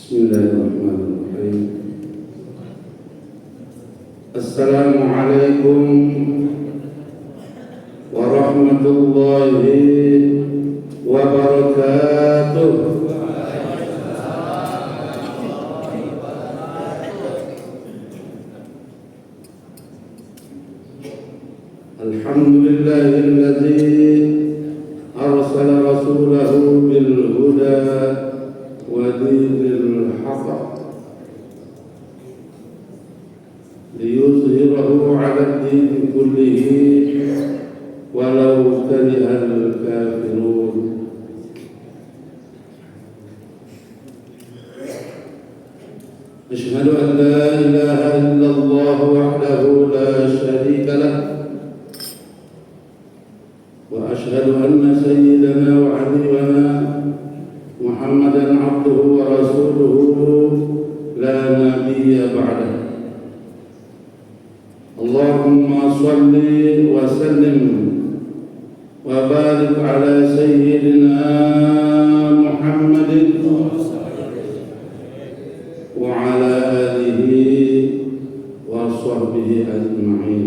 Bismillahirrahmanirrahim. Assalamualaikum warahmatullahi wabarakatuh. Alhamdulillahilladzi arsala rasulahu bil huda wa dinil haqq liyuzhirahu 'ala ad-din kullihi walau karihal kafirun. Asyhadu an la ilaha illallah wahdahu la syarika lah wa asyhadu anna sayyidana wa habibana Muhammadan abduhu wa rasuluhu la nabiyya ba'dah. Allahumma salli wa sallim wa barik ala sayyidina Muhammadin wa ala alihi wa sahbihi ajma'in.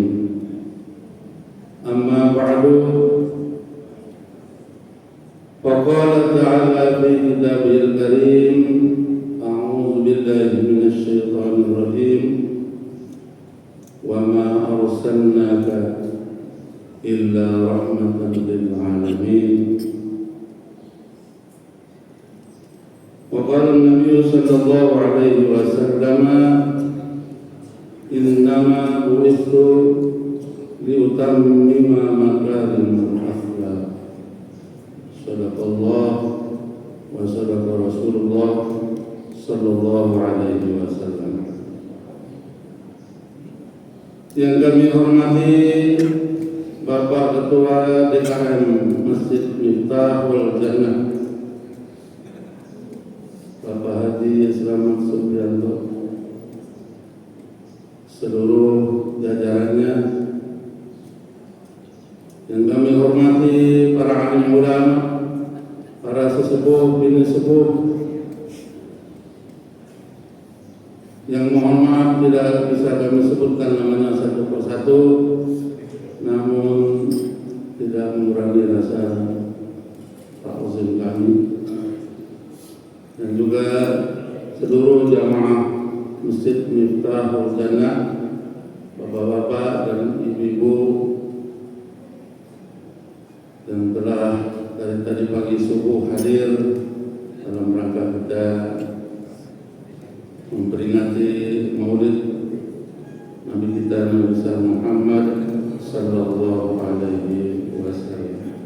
Amma ba'du. Faqala ta'ala fi kitabihil karim, a'udzu billahi minasy syaithanir rajim, wa ma arsalnaka illa rahmatan lil alamin. Wa qala an-nabiy sallallahu alaihi wasallam, innama bu'ithu liutammima makarimal akhlaq. Sadaqallah wa sadaqa Rasulullah sallallahu alaihi wasallam. Yang kami hormati Bapak Ketua DKM Masjid Miftahul Jannah, Bapak Haji Slamet Supriyanto, seluruh jajarannya. Yang kami hormati para alim ulama, para sesepuh bini sepuh, yang mohon maaf tidak bisa kami sebutkan namanya satu persatu, namun tidak mengurangi rasa ta'zim kami, dan juga seluruh jamaah Masjid Miftahul Jannah, bapak-bapak dan ibu-ibu yang telah dari tadi pagi subuh hadir dalam rangka kita memperingati Maulid Nabi kita Nabi besar Muhammad sallallahu alaihi wasallam.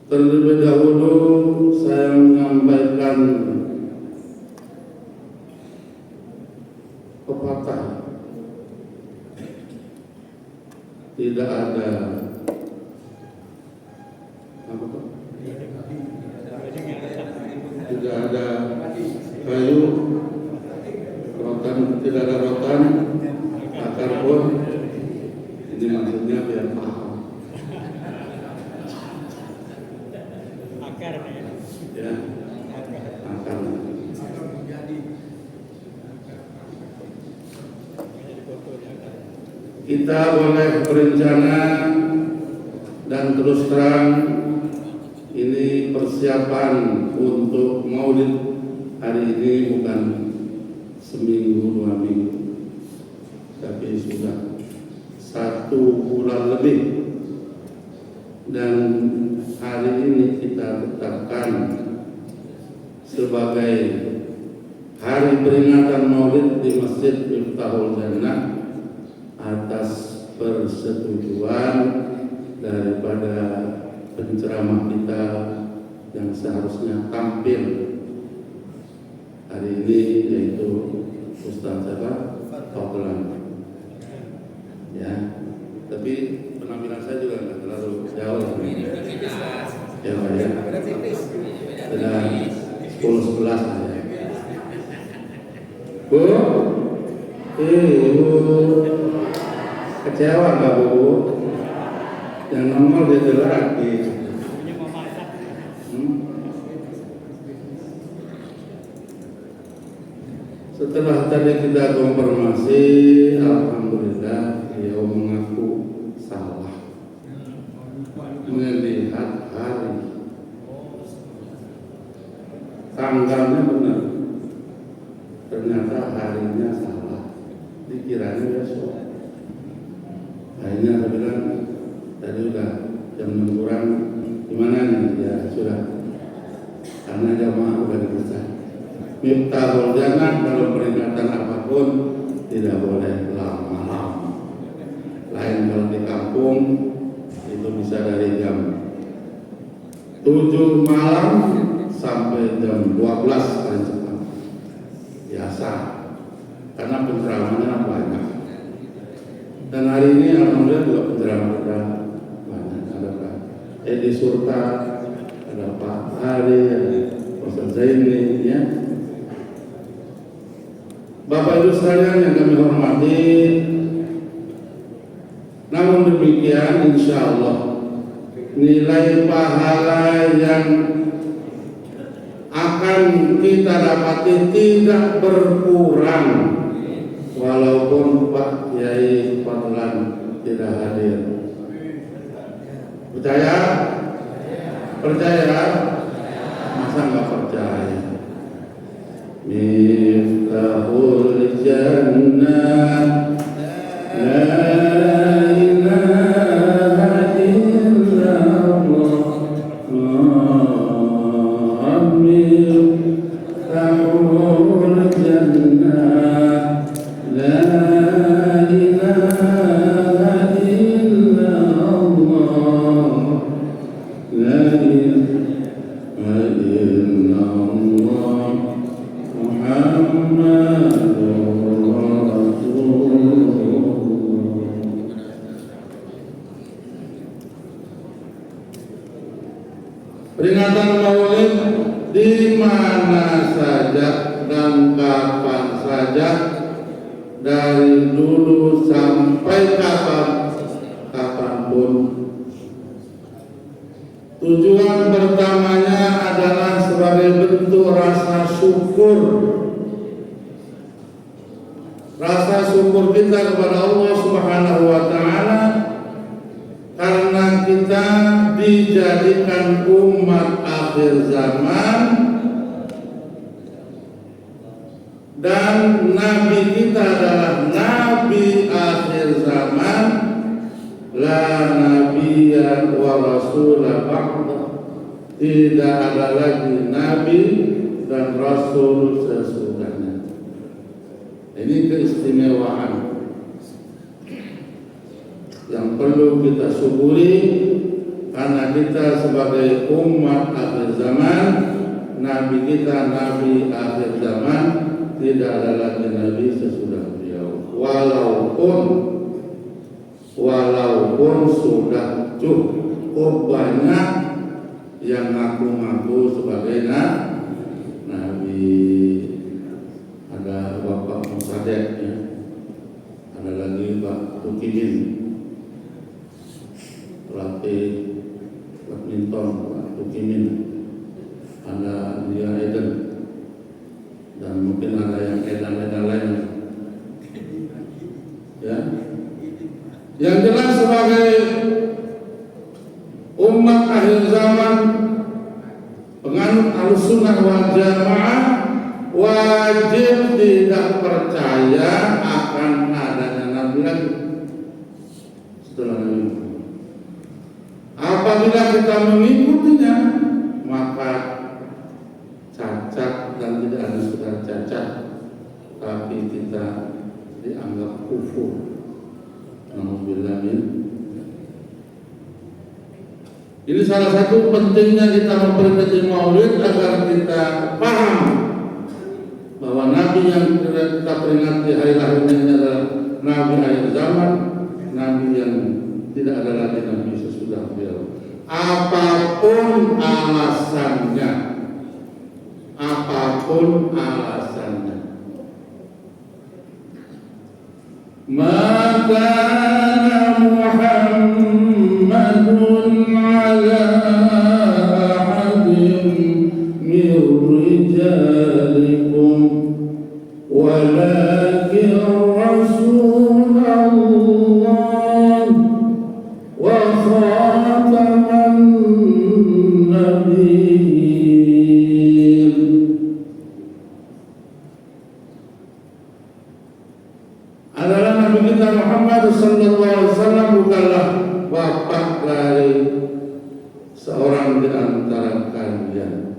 Terlebih dahulu saya menyampaikan pepatah, tidak ada apa Pak? Tidak ada kayu rotan, tidak ada rotan akar pun. Ini maksudnya biar paham. Akar ya, akar. Kita boleh berencana dan terus terang, ini persiapan untuk Maulid hari ini bukan seminggu 2 minggu, tapi sudah 1 bulan lebih. Dan hari ini kita tetapkan sebagai hari peringatan Maulid di Masjid Miftahul Jannah atas persetujuan daripada penceramah kita yang seharusnya tampil hari ini, yaitu Ustaz Fadlan. Ya, tapi penampilan saya juga nggak terlalu jauh. Ya Pak ya, sudah 10-11 ya. Bu, Bu, kecewa nggak Bu? Yang nomor dia lagi. Setelah tadi kita konfirmasi, alhamdulillah beliau mengaku salah melihat hari. Tanggalnya benar, ternyata harinya salah, dikiranya besok. Akhirnya saya bilang tadi udah jam 6 kurang, gimana nih? Ya sudah, karena jamaah udah selesai. Miftahul Jannah dalam peringatan apapun tidak boleh lama-lama. Lain kalau di kampung itu bisa dari jam 7 malam sampai jam 12 paling cepat. Biasa, karena penceramahannya banyak. Dan hari ini alhamdulillah juga penceramah kita banyak. Ada Pak Edi Surta, ada Pak Hari, ada Ustaz Zaini, ya. Bapak Ibu sekalian yang kami hormati, namun demikian insya Allah nilai pahala yang akan kita dapati tidak berkurang walaupun Pak Kiai Fadlan tidak hadir. Percaya? Percaya? Masa nggak percaya? Miftahul Jannah la ilaha illallah Miftahul Jannah la ilaha illallah la ilaha illallah peringatan Maulid di mana saja dan kapan saja, dari dulu sampai kapanpun. Tujuan pertamanya adalah sebagai bentuk rasa syukur. Rasa syukur kita kepada Allah Subhanahu wa Ta'ala karena kita dijadikan umat akhir zaman dan Nabi kita adalah Nabi akhir zaman, la nabiyya wa rasulah ba'da, tidak ada lagi Nabi dan Rasul sesudahnya. Ini keistimewaan yang perlu kita syukuri karena kita sebagai umat akhir zaman, Nabi kita Nabi akhir zaman, tidak ada lagi Nabi sesudah beliau. Walaupun sudah cukup banyak yang ngaku-ngaku sebagai Nabi. Ada Bapak Musadek, ya. Ada lagi Pak Tukimin, pelatih badminton Pak Tukimin, ada Dia Eden, dan mungkin ada yang edan-edan lain. Ya, yang jelas sebagai umat akhir zaman, penganut Ahlussunnah wal Jamaah, wajib tidak percaya akan adanya Nabi lagi setelah Nabi. Apabila kita mengikutinya, maka cacat dan tidak ada sudah cacat, tapi kita dianggap kufur. Alhamdulillah. Ini salah satu pentingnya kita memperingati Maulid agar kita paham bahwa Nabi yang kita peringati hari lahirnya adalah Nabi akhir zaman, Nabi yang tidak ada lagi Nabi sesudah beliau. Apapun alasannya, maka Muhammadun ala ahadi nabiyyin. Adalah Nabi kita Muhammad sallallahu alaihi wasallam bukanlah bapak dari seorang di antara kalian,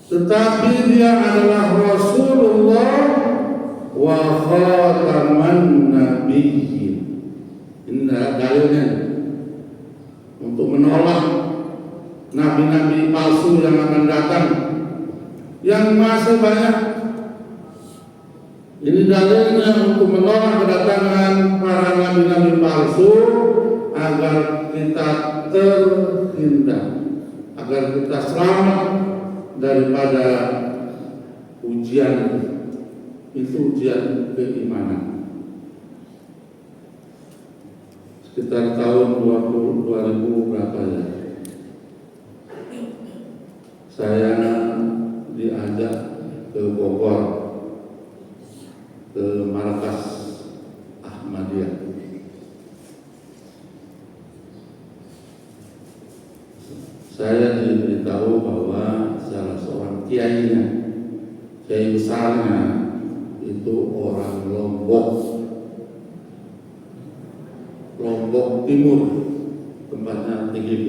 tetapi dia adalah Rasulullah wa khataman nabiyyin. Ini dalilnya untuk menolak nabi-nabi palsu yang akan datang, yang masih banyak. Ini dalilnya untuk menolak kedatangan para nabi-nabi palsu, agar kita terhindar, agar kita selamat daripada ujian itu, ujian keimanan. Sekitar tahun 2000 berapa ya, saya diajak ke Bogor, ke markas Ahmadiyah. Saya diberitahu bahwa salah seorang kiainya, kiai besarnya itu orang Lombok Timur, tempatnya TGB.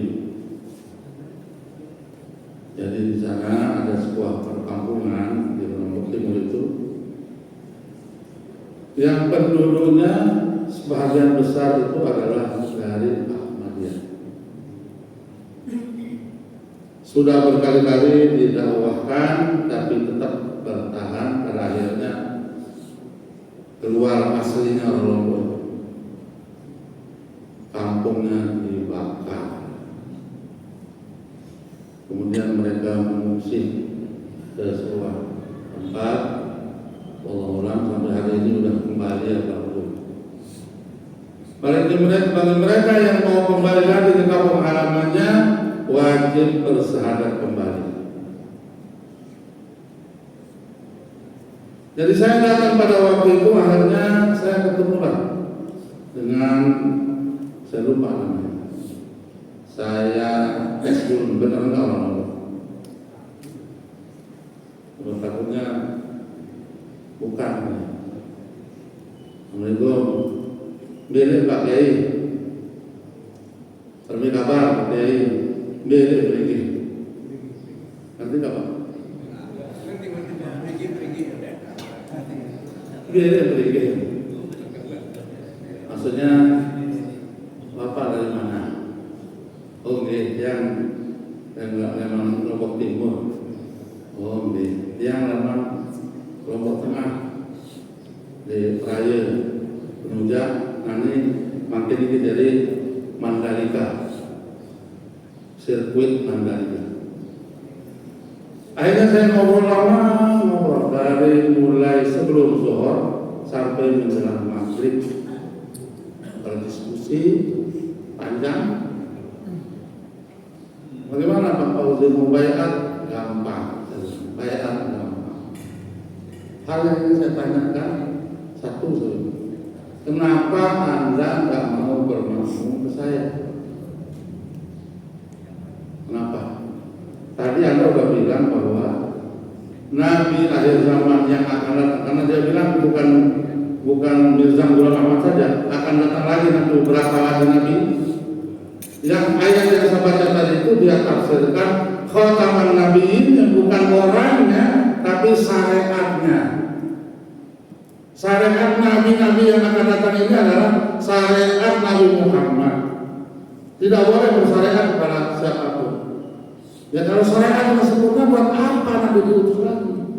Jadi di sana ada sebuah perkampungan di Lombok Timur itu, yang penduduknya sebagian besar itu adalah dari Ahmadiyah. Sudah berkali-kali didakwahkan, tapi tetap bertahan. Pada akhirnya keluar aslinya orang Lombok, kampungnya dibakar. Kemudian mereka mengungsi ke sebuah tempat. Allah sampai hari ini sudah kembali atau belum. Bagi mereka yang mau kembali lagi ke kampung halamannya, wajib bersyahadat kembali. Jadi saya datang pada waktu itu, akhirnya saya ketemulah dengan, saya lupa namanya, saya tes dulu, benar nggak orang? Takutnya bukan. Assalamualaikum, biar Pak Kiai, terima kabar Pak Kiai. Beli pergi. Nanti apa? Beli pergi. Maksudnya bapak dari mana? Oh, yang memang Lombok Timur. Oh, yang memang Lombok Tengah. Di Raya Penunjang, nanti makin ini dari Mandalika. Sirkuit Mandalika. Akhirnya saya ngobrol dari mulai sebelum zuhur sampai menjelang maghrib, berdiskusi panjang. Bagaimana Pak Fauzi mau bayar? Gampang. Bayar gampang. Hal yang ingin saya tanyakan satu saja. Kenapa Anda nggak mau bermakmum ke saya? Kenapa? Tadi Anda sudah bilang bahwa Nabi akhir zaman yang akan datang, karena dia bilang bukan Mirza Ghulam Ahmad saja, akan datang lagi nanti beberapa lagi Nabi. Yang ayat yang saya baca tadi itu dia tafsirkan khataman nabiyyin, yang bukan orangnya tapi syariatnya. Syariat nabi-nabi yang akan datang ini adalah syariat Nabi Muhammad. Tidak boleh bersyariat kepada siapapun. Ya kalau syariat yang sempurna, buat apa Nabi diutus lagi?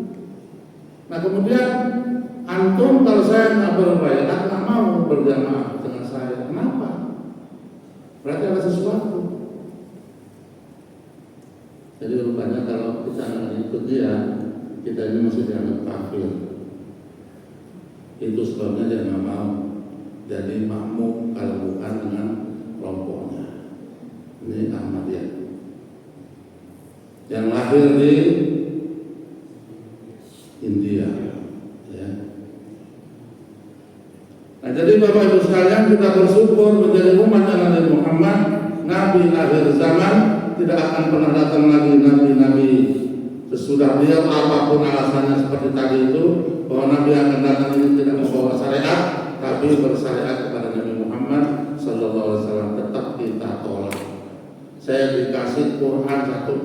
Nah kemudian antum, kalau saya nggak berbaiat, nggak mau berjamaah dengan saya, kenapa? Berarti ada sesuatu. Jadi rupanya kalau kita nggak ikut dia, kita ini masih dianggap kafir. Itu sebabnya dia nggak mau jadi makmum kalau bukan dengan kelompoknya. Ini Ahmadiyah yang lahir di India, ya. Nah, jadi Bapak Ibu sekalian, kita bersyukur menjadi umat Nabi Muhammad. nabi akhir zaman, tidak akan pernah datang lagi nabi-nabi sesudah beliau, apapun alasannya seperti tadi itu, bahwa nabi akan datang ini tidak membawa syariat, tapi bersyariat kepada Nabi Muhammad sallallahu alaihi wasallam, tetap kita tolak. Saya dikasih Quran satu,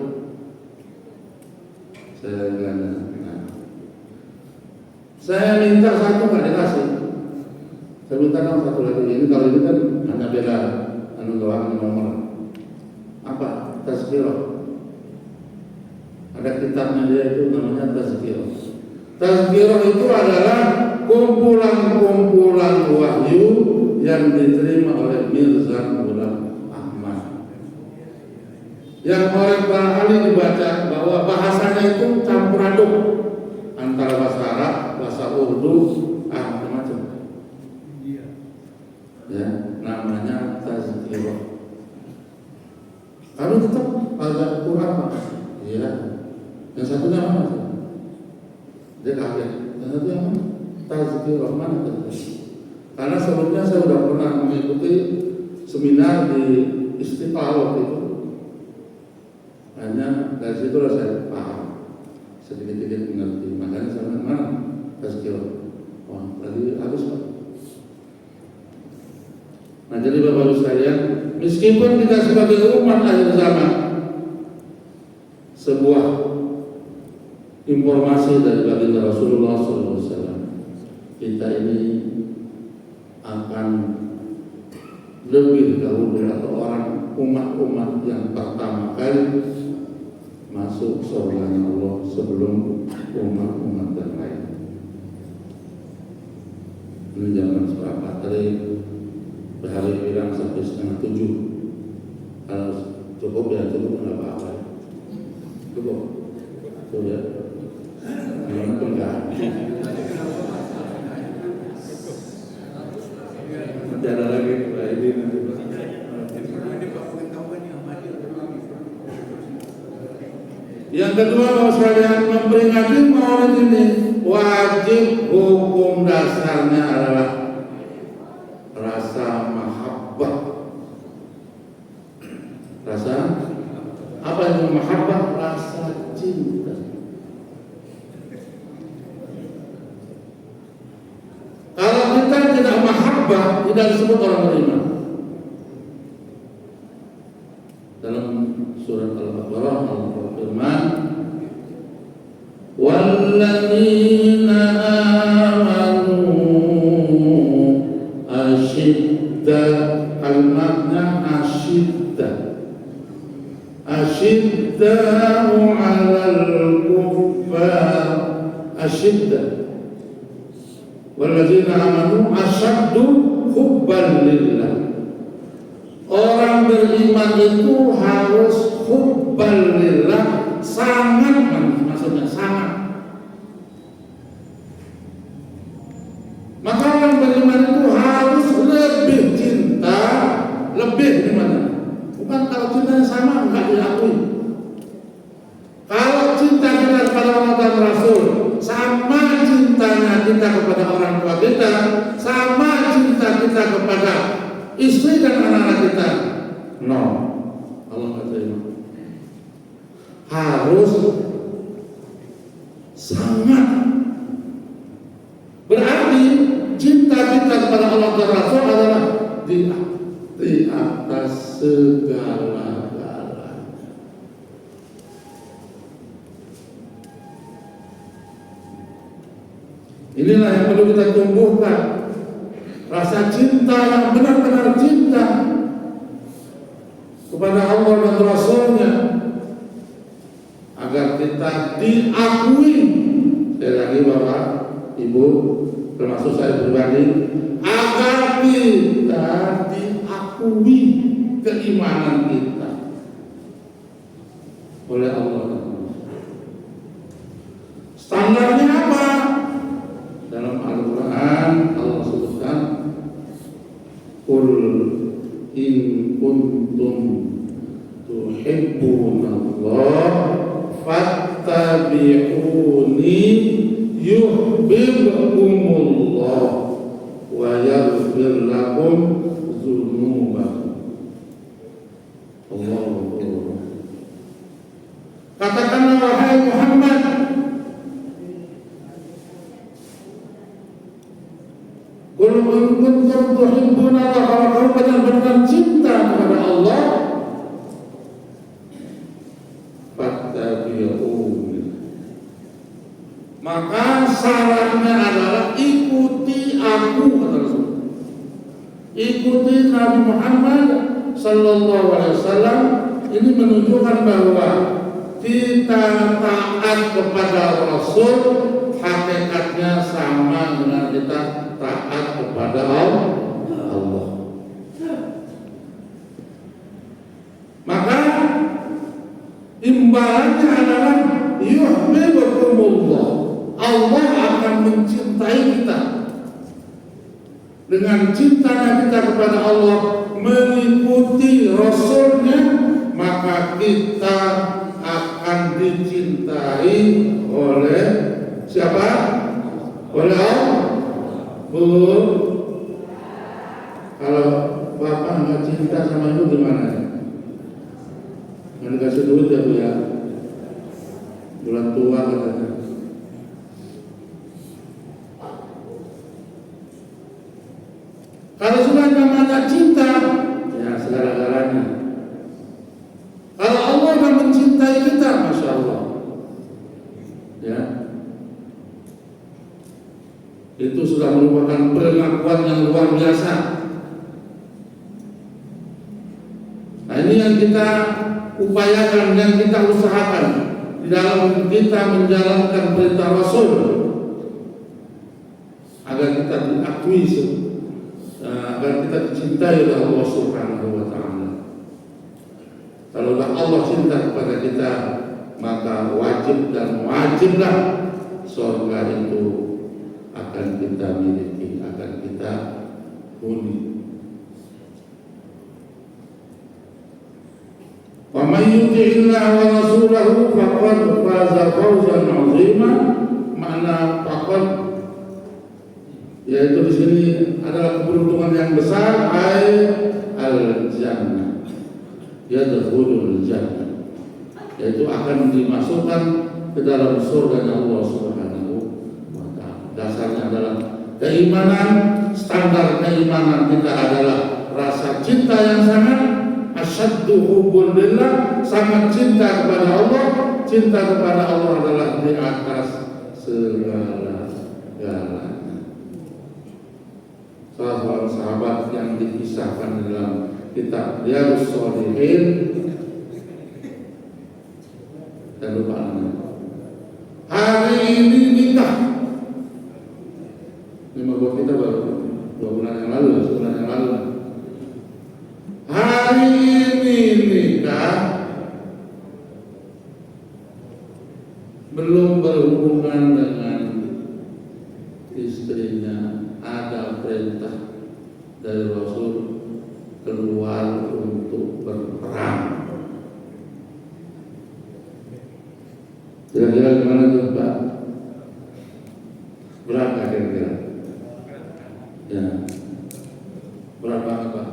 saya minta satu nggak dikasih. Saya minta satu lagi. Ini kalau ini kan hanya beda doang nomor. Apa? Tazkirah. Ada kitabnya dia itu namanya Tazkirah. Tazkirah itu adalah kumpulan-kumpulan wahyu yang diterima oleh Mirza Ghulam Ahmad. Yang oleh barangkali dibaca bahwa bahasanya itu campur aduk antara bahasa Arab, bahasa Urdu, macam-macam. Ya, namanya Tazkirah. Kalau tetap ada Quran, iya. Yang satunya apa? Dia kaget. Yang satu yang mana? Tazkirah mana tadi? Karena sebelumnya saya sudah pernah mengikuti seminar di Istiqlal waktu itu. Hanya dari situ saya paham, sedikit-sedikit mengerti. Makanya saya bilang, mana Tazkirah? Wah, tadi habis Pak. Nah, jadi Bapak Ibu sekalian, meskipun kita sebagai umat akhir zaman, sebuah informasi dari baginda Rasulullah SAW, kita ini akan lebih dahulu atau orang umat-umat yang pertama kali masuk surga Allah sebelum umat-umat yang lain. Ini jangan seberapa tadi hari bilang sampai 6:30. Kalau cukup ya cukup, nggak apa-apa. Cukup, tuh ya. Jangan enggak. Nanti ada lagi Pak ini nanti. Yang kedua, mau sekalian memperingati Maulid ini, wajib hukum dasarnya adalah rasa mahabbah. Rasa apa itu mahabbah? Rasa cinta. Kalau kita tidak mahabbah, tidak disebut orang beriman. Dalam surat Al-Baqarah Allah berfirman, "Walladzina amanu asyidda", kalimatnya asyidda, asyidda'u 'alal kuffar, asyidda. Walladzina amanu asyaddu hubban lillah. Orang beriman itu harus hubban lillah, sangat, maksudnya sangat. Maka orang beriman itu harus lebih cinta, lebih gimana? Bukan kalau cintanya sama enggak diakui. Kalau cinta kita kepada Allah dan Rasul sama cintanya kita kepada orang tua kita, sama cinta kita kepada istri dan anak-anak kita, no, Allah nggak terima. Harus sangat. Berarti cinta kita kepada Allah dan Rasul adalah di atas segala-galanya. Inilah yang perlu kita tumbuhkan, rasa cinta yang benar-benar cinta kepada Allah dan Rasulnya, agar kita diakui. Sekali lagi Bapak, Ibu, termasuk saya pribadi, agar kita diakui keimanan kita oleh Allah. Standarnya apa? Dalam Al-Quran Allah sebutkan, "Qul in kuntum tuhibbunallah fattabi'uni yuhibbukumullah wa yaghfir lakum dzunubakum." Katakanlah wahai Muhammad, qul in kuntum tuhibbuna Allah, kalau kamu benar-benar cinta kepada Allah, fattabi'uni, maka syaratnya adalah ikuti aku, kata Rasul. Ikuti Nabi Muhammad sallallahu alaihi wasallam. Ini menunjukkan bahwa kita taat kepada Rasul hakikatnya sama dengan kita taat kepada Allah. Maka imbalannya adalah yuhibbukumullah, Allah akan mencintai kita. Dengan cintanya kita kepada Allah, mengikuti Rasulnya, maka kita akan dicintai oleh siapa? Oleh Allah. Bu, kalau bapak nggak cinta sama ibu gimana? Nggak dikasih duit ya Bu ya? Bulan tua katanya. Kalau sudah namanya cinta, ya segala-galanya. Kalau Allah sudah mencintai kita, masya Allah, ya, itu sudah merupakan pengakuan yang luar biasa. Nah, ini yang kita upayakan, yang kita usahakan di dalam kita menjalankan perintah Rasul, agar kita diakui, agar kita dicintai oleh Allah Subhanahu wa Ta'ala. Kalau Allah cinta kepada kita, maka wajib dan wajiblah surga itu akan kita miliki, akan kita huni. Wa may yuti'illah wa rasulahu faqad faza fawzan 'azima. Makna faqad, yaitu di sini adalah keberuntungan yang besar, ay al-jannah, yadkhulul jannah, yaitu akan dimasukkan ke dalam surga Allah Subhanahu wa Ta'ala. Dasarnya adalah keimanan. Standar keimanan kita adalah rasa cinta yang sangat asyaddu hubbun lillah, sangat cinta kepada Allah. Cinta kepada Allah adalah di atas segala-galanya. Salah seorang sahabat yang dikisahkan dalam kitab Riyadhus Shalihin, dan lupa namanya, hari ini nikah. Ini membuat kita baru 2 bulan yang lalu, sebulan yang lalu. Hari ini nikah, belum berhubungan dengan istrinya, ada perintah dari Rasul keluar untuk berperang. Kira-kira gimana tuh Pak? Berapa kira-kira? Ya, berapa Pak?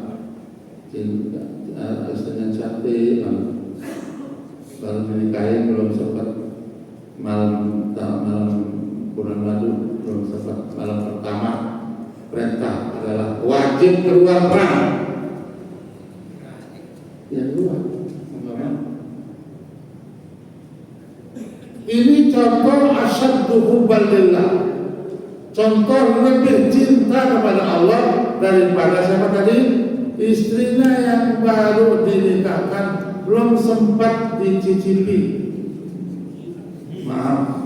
Istrinya cantik, baru menikahin, belum sempat malam bulan madu, belum sempat malam pertama, perintah adalah wajib keluar perang. Ya keluar, enggak. Ini contoh asyaddu hubban lillah, contoh lebih cinta kepada Allah daripada siapa tadi? Istrinya yang baru dinikahkan, belum sempat dicicipi. Maaf,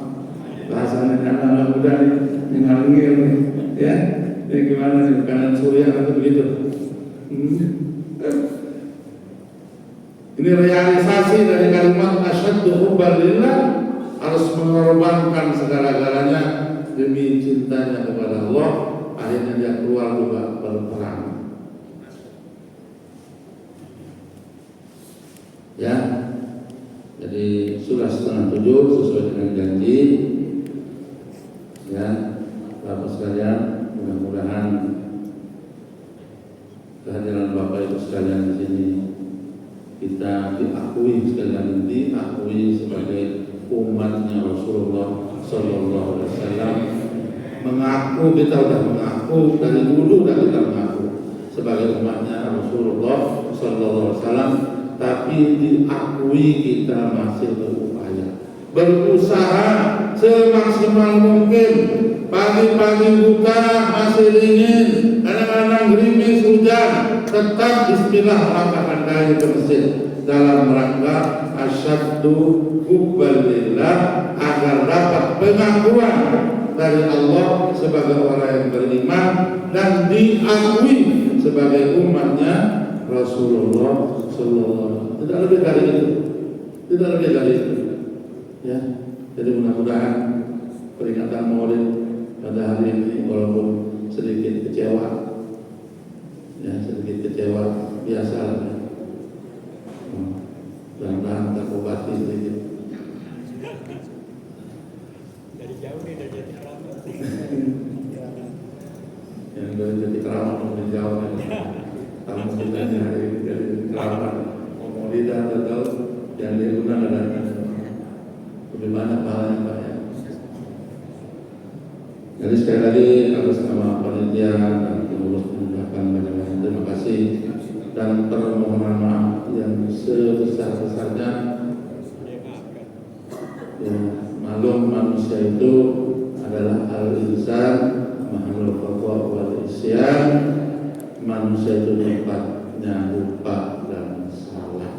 bahasanya anak muda nih, ngangir nih, ya. Ini gimana sih, kanan surya atau begitu? Ini realisasi dari kalimat asyaddu hubban lillah, harus mengorbankan segala-galanya demi cintanya kepada Allah. Akhirnya dia keluar juga berperang. Ya, jadi sudah 6:30 sesuai dengan janji. Ya, Bapak sekalian, mudah-mudahan kehadiran Bapak Ibu sekalian di sini kita diakui sekali lagi diakui sebagai umatnya Rasulullah Sallallahu Alaihi Wasallam. Mengaku, kita sudah mengaku dari dulu, dan kita mengaku sebagai umatnya Rasulullah Sallallahu Alaihi Wasallam, tapi diakui kita masih berupaya, berusaha semaksimal mungkin. Pagi-pagi buta masih dingin, kadang-kadang gerimis hujan, tetap bismillah melangkahkan kaki ke masjid dalam rangka asyaddu hubbalillah, agar dapat pengakuan dari Allah sebagai orang yang beriman dan diakui sebagai umatnya Rasulullah Sallallahu Alaihi Wasallam. Tidak lebih dari itu, tidak lebih dari itu. Ya, jadi mudah-mudahan peringatan Maulid pada hari ini walaupun sedikit kecewa, ya sedikit kecewa biasa lah. Mudah-mudahan terobati sedikit. Dari jauh nih dari Jati Keramat. Yang dari Jati Keramat mau jauh nih. Tamu kita ini hari ini dari Jati Keramat. Mau lidah atau tahu yang diundang ada lebih banyak pahalanya Pak ya. Jadi sekali lagi atas nama panitia dan pengurus mengucapkan banyak terima kasih dan permohonan maaf yang sebesar-besarnya. Ya, maklum manusia itu adalah al-insan mahluk Allah wal isyan. Manusia itu tempatnya lupa dan salah.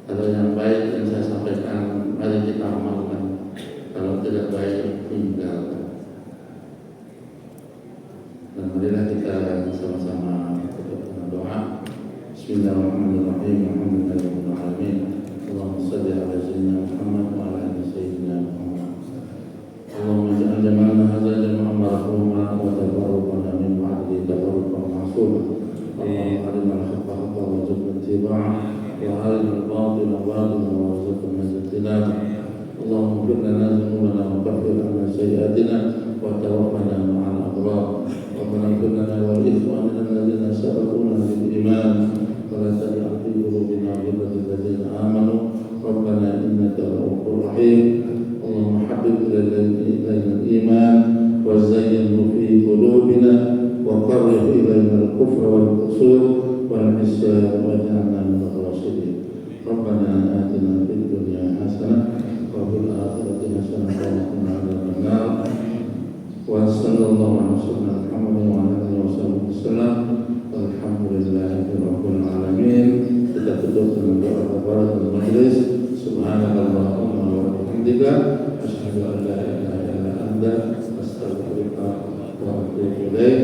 Kalau yang baik yang saya sampaikan, mari kita amalkan. Kalau tidak baik, tinggalkan. Dan marilah kita sama-sama tutup dengan doa. Bismillahirrahmanirrahim. Alhamdulillahirabbil alamin. Allahumma shalli ala sayyidina Muhammad wa ala ali sayyidina Muhammad. Allahumma ja'al jama'ana hadza jama'an marhuma wa tabarrukana min ba'di tabarrukan ma'suma. Allahumma arina al-haqqa haqqan warzuqna ittiba'ah wa arina al-batila batilan warzuqna ijtinabah. Allahumma ighfir lana dhunubana wa kaffir 'anna sayyi'atina wa tawaffana ma'al abrar. ربنا اغفر لنا ولإخواننا الذين سبقونا بالإيمان ولا تجعل في قلوبنا غلا للذين آمنوا ربنا إنك رؤوف رحيم. اللهم حبب إلينا الإيمان وزينه في قلوبنا وكره إلينا الكفر والفسوق والعصيان واجعلنا من الراشدين. ربنا آتنا في الدنيا حسنة وفي الآخرة حسنة وقنا عذاب النار. Wassalamualaikum warahmatullahi wabarakatuh. Alhamdulillahirabbil alamin. Kita tutup dengan doa kafaratul majlis. Subhanallahumma wa bihamdika asyhadu an la ilaha illa anta astaghfiruka wa atubu ilaik.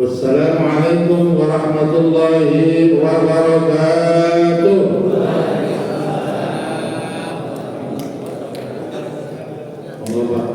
Wassalamualaikum warahmatullahi wabarakatuh. Allah